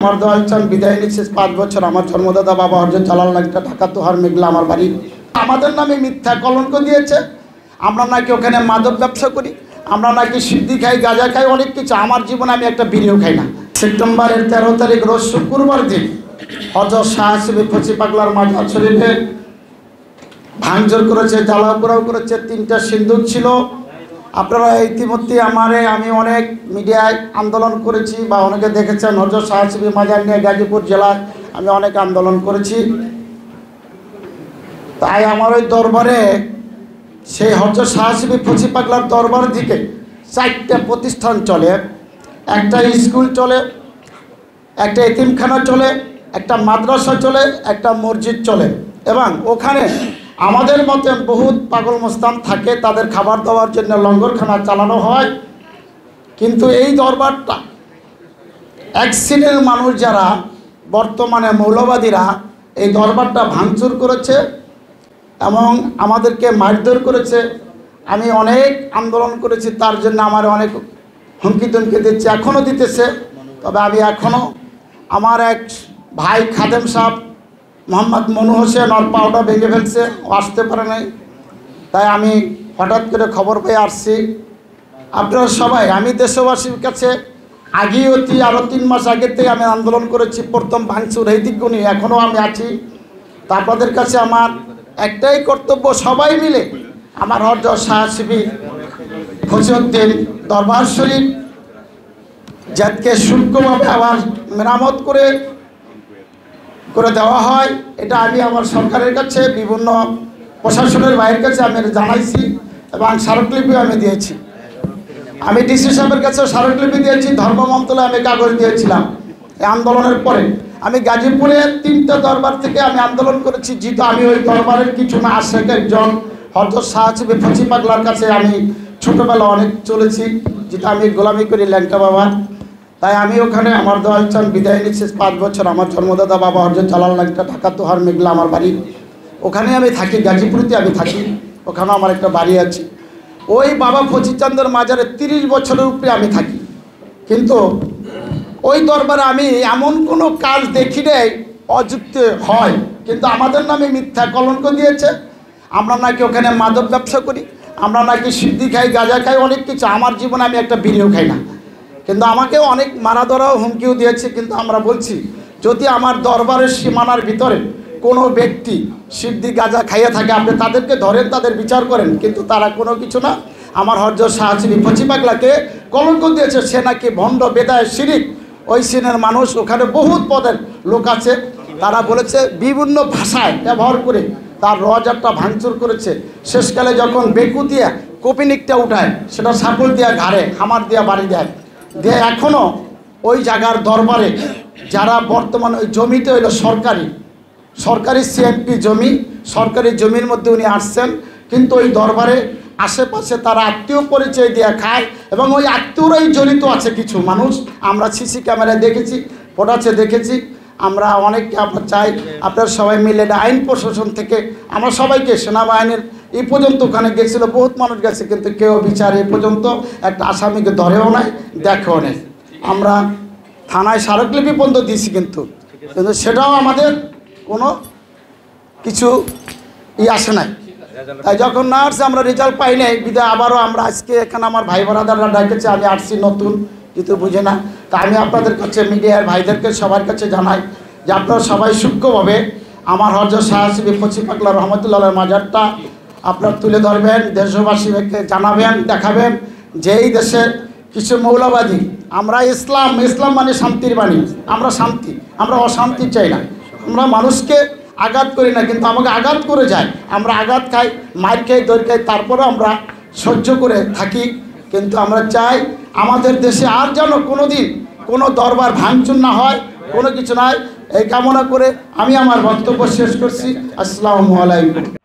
আমার দয়াল চান বিদায় নিচ্ছে 5 বছর। আমার জন্মদাতা বাবা হযরত জালাল নাগটা ঢাকা তোহার মেঘলা আমার বাড়ি। আমাদের নামে মিথ্যা কলঙ্ক দিয়েছে। আমরা নাকি ওখানে মাদক ব্যবসা করি, আমরা নাকি সিদ্ধি খাই, গাঁজা খাই, অনেক কিছু। আমার জীবনে আমি একটা বিড়িও খাই না। সেপ্টেম্বরের 13 তারিখ রোজ শুক্রবার দিন হযরত শাহ হাসিবি ফচি পাগলার মাজার শরীফে ভাঙচুর করেছে, জ্বালাও পোড়াও করেছে। 3টা সিন্দুক ছিল। আপনারা ইতিমধ্যে আমি অনেক মিডিয়ায় আন্দোলন করেছি বা অনেকে দেখেছেন। হযরত শাহ হাসিবি মাজার নিয়ে গাজীপুর জেলায় আমি অনেক আন্দোলন করেছি। তাই আমার ওই দরবারে সেই হযরত শাহ হাসিবি ফচি পাগলার দরবার থেকে 4টা প্রতিষ্ঠান চলে। একটা স্কুল চলে, একটা এতিমখানা চলে, একটা মাদ্রাসা চলে, একটা মসজিদ চলে। এবং ওখানে আমাদের মতে বহুত পাগল মস্তান থাকে, তাদের খাবার দেওয়ার জন্য লঙ্গরখানা চালানো হয়। কিন্তু এই দরবারটা এক শ্রেণীর মানুষ যারা বর্তমানে মৌলবাদীরা এই দরবারটা ভাঙচুর করেছে এবং আমাদেরকে মারধর করেছে। আমি অনেক আন্দোলন করেছি, তার জন্য আমার অনেক হুমকি তুমকি দিচ্ছে, এখনও দিতেছে। তবে আমি এখনও আমার এক ভাই খাদেম সাহেব মোহাম্মদ মনু হোসেন ওর পাউডার ভেঙে ফেলছে, ও আসতে পারে নাই। তাই আমি হঠাৎ করে খবর পেয়ে আসছি। আপনারা সবাই, আমি দেশবাসীর কাছে আগেই আরও 3 মাস আগের থেকে আমি আন্দোলন করেছি। প্রথম ভাঙচুর এই দিকগুলি এখনও আমি আছি। তা আপনাদের কাছে আমার একটাই কর্তব্য, সবাই মিলে আমার হযরত শাহ হাসিবি ফজলুদ্দিন দরবার শরীফ যাতে সূক্ষ্মভাবে আবার মেরামত করে দেওয়া হয়, এটা আমি আমার সরকারের কাছে, বিভিন্ন প্রশাসনের বাইরের কাছে আমি জানাইছি এবং স্মারকলিপিও আমি দিয়েছি। আমি ডিসি সাহেবের কাছে স্মারকলিপি দিয়েছি, ধর্ম মন্ত্রণালয়ে আমি কাগজ দিয়েছিলাম। এই আন্দোলনের পরে আমি গাজীপুরের 3টা দরবার থেকে আমি আন্দোলন করেছি। যেহেতু আমি ওই দরবারের কিছু না আশেক একজন হযরত শাহ হাসিবি ফচি পাগলার কাছে আমি ছোটোবেলা অনেক চলেছি, যেটা আমি গোলামি করি ল্যাংটা বাবা। তাই আমি ওখানে আমার দয়াল চান বিদায় নিচ্ছে 5 বছর। আমার জন্মদাতা বাবা হযরত জালাল নাগটা ঢাকা তোহার মেঘলা আমার বাড়ি। ওখানে আমি থাকি, গাজীপুরতে আমি থাকি, ওখানে আমার একটা বাড়ি আছে। ওই বাবা ফচিচান্দের মাজারে 30 বছরের উপরে আমি থাকি। কিন্তু ওই দরবারে আমি এমন কোনো কাজ দেখি নেই অযুক্ত হয়, কিন্তু আমাদের নামে মিথ্যা কলঙ্ক দিয়েছে। আমরা নাকি ওখানে মাদক ব্যবসা করি, আমরা নাকি সিদ্ধি খাই, গাঁজা খাই, অনেক কিছু। আমার জীবনে আমি একটা বিড়িও খাই না। কিন্তু আমাকেও অনেক মারা ধরাও হুমকিও দিয়েছে। কিন্তু আমরা বলছি, যদি আমার দরবারের সীমানার ভিতরে কোনো ব্যক্তি সিদ্ধি গাঁজা খাইয়ে থাকে, আপনি তাদেরকে ধরেন, তাদের বিচার করেন। কিন্তু তারা কোনো কিছু না। আমার হযরত শাহ হাসিবি ফচি পাগলাকে কলঙ্ক দিয়েছে, সে নাকি ভণ্ড, বেদায়, শিরিক। ওই শ্রেণীর মানুষ, ওখানে বহুত পদের লোক আছে, তারা বলেছে বিভিন্ন ভাষায় ব্যবহার করে তার রজারটা ভাঙচুর করেছে। শেষকালে যখন বেকু দিয়ে কপিনিকটা উঠায়, সেটা সাপল দিয়া ঘাড়ে হামার দিয়া বাড়ি দেয় দিয়ে এখনও ওই জায়গার দরবারে যারা বর্তমান ওই জমিতে হইল সরকারি সিএমপি জমি, সরকারি জমির মধ্যে উনি আসছেন। কিন্তু ওই দরবারে আশেপাশে তারা আত্মীয় পরিচয় দিয়ে খায় এবং ওই আত্মীয়রাই জড়িত আছে কিছু মানুষ। আমরা সিসি ক্যামেরায় দেখেছি, ফোটাচ্ছে দেখেছি। আমরা অনেককে আপনার চাই আপনারা সবাই মিলে আইন প্রশাসন থেকে আমরা সবাইকে, সেনাবাহিনীর এই পর্যন্ত ওখানে গেছিলো, বহুত মানুষ গেছে, কিন্তু কেউ বিচার এই পর্যন্ত একটা আসামিকে ধরেও নাই, দেখেও নেই। আমরা থানায় স্মারকলিপি পর্যন্ত দিয়েছি, কিন্তু সেটাও আমাদের কোনো কিছু আসে নাই। তাই যখন না আসছে, আমরা রেজাল্ট পাই নাই বিধায় আবারও আমরা আজকে এখানে আমার ভাই বোনাদাররা ডাকেছে, আমি আসছি নতুন, কিন্তু বুঝে না। তা আমি আপনাদের কাছে, মিডিয়ার ভাইদেরকে সবার কাছে জানাই যে আপনারা সবাই সূক্ষ্মভাবে আমার হযরত শাহ হাসিবি ফচি পাগলা রহমতুল্লাহ মাজারটা আপনারা তুলে ধরবেন, দেশবাসীকে জানাবেন, দেখাবেন যে এই দেশের কিছু মৌলবাদী, আমরা ইসলাম মানে শান্তির বাণী, আমরা শান্তি, আমরা অশান্তি চাই না। আমরা মানুষকে আঘাত করি না, কিন্তু আমাকে আঘাত করে যায়। আমরা আঘাত খাই, মার খাই, দৌড় খাই, তারপরে আমরা সহ্য করে থাকি। কিন্তু আমরা চাই আমাদের দেশে আর যেন কোনো দিন কোনো দরবার ভাঙচুর না হয়, কোনো কিছু নয়। এই কামনা করে আমি আমার বক্তব্য শেষ করছি। আসসালামু আলাইকুম।